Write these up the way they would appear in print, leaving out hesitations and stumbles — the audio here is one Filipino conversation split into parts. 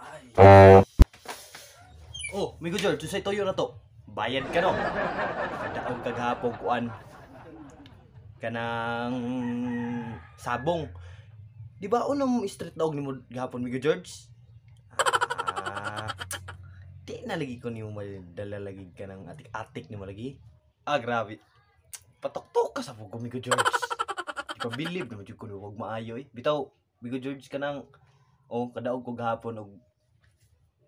Ay. Oh, Migo George, sa toyo na to. Bayad ka no. Kadaog kagahapon kuan kanang sabong. Di ba unang street dog nimo gahapon Migo George? Ah, di na lagi ko nimo madala lagi ka ng atik-atik nimo lagi. Ah, grabe. Patok-tok ka sa pugo Migo George. Di ka believe naman jud ko wag maayo eh. Bitaw Migo George kanang kadaog ko gahapon og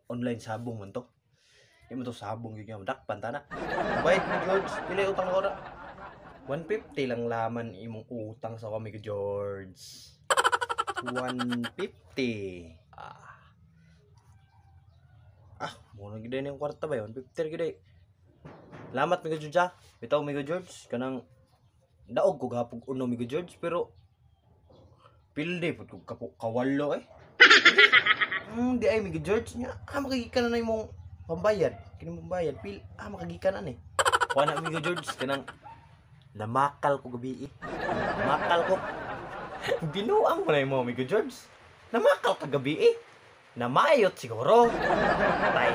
online sabong man to. Di mo to sabong yun nga, dakpan tana. Bayad mo George, pila utang na ko na. 150 lang laman imong utang sa kami ko George. 150. Muna gid na yung kwarta ba 150 gid. Lamat mi George ah. Bitaw mi George kanang daog ko gapog uno mi George pero pilde pud ko kawalo eh. Di ay mi George nya. Makikita na imong pambayad. Kini pambayad pil makagikan na ni. Kuha na mi George kanang namakal ko gabi eh. Namakal ko. Binuang mo na mo mi George. Namakal ka gabi eh. Namayot siguro. Tay.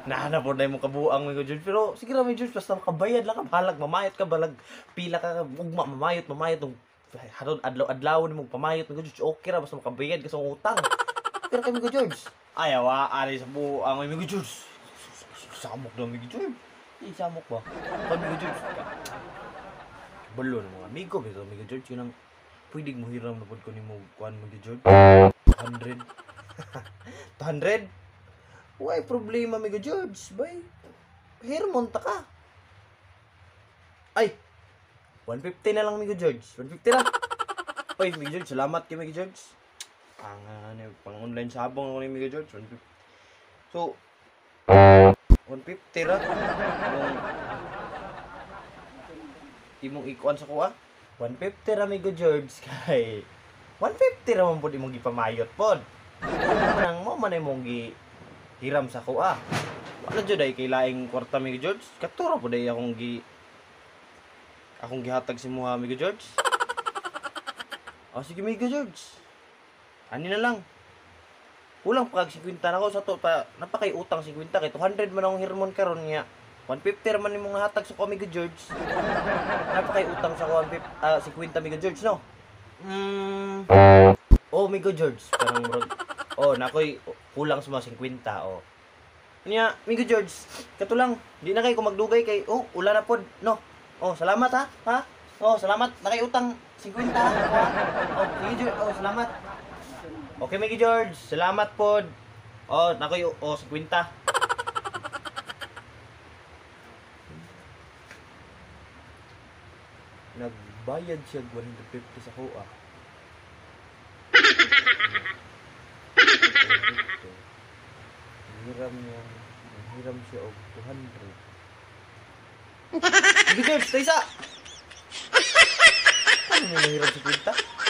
Nahanap po na yung kabuang mi George. Pero sige ra mi George basta makabayad lang ka. Balag mamayot ka balag pila ka ugma mamayot harod adlaw-adlaw ni mo pamayot mi George. Okay ra basta makabayad ka sa utang. Pero kami ko George. Ayaw ari sa buang mi George. Samok daw mi George. Samok ba? Kami ko George. Balo ng mga amigo bitaw mi George kinang pwedeng mo hiram na pod ko nimo kuan mo George. 200. 200? Why problema mi George? Bay. Hirmon ta ka. Ay. 150 na lang mi George. 150 lang. Oy, mi George, salamat kay mi George. Pang online sabong ako ni mi George. 150. So 150 ra. Imong ikuan sa kuha. 150 ra mi George kay 150 ra man pud imong gipamayot pod. Nang mo man imong hiram sa kuha. Wala jud ay kay laing kwarta mi George. Katuro pud ay akong gihatag si Muha mi George. Sige mi George. Ani na lang. Kulang pa kag 50 na ko sa to pa napakay utang 50 kay 200 man akong hirmon karon niya. 150 ra man imong hatag sa ko mi George. Napakay utang sa 50 mi George no. Mi George parang nakoy kulang sa mga 50 Niya mi George katulang di na kay ko magdugay kay ula na pod no. Salamat ha. Salamat nakay utang 50 ha. Mi George salamat. Okay mi George salamat pod. Nakoy 50. Nagbayad siya 150 sa kuha. Hiram siya og 200. Sige George, tayo isa! Ano mo nahiram sa 50?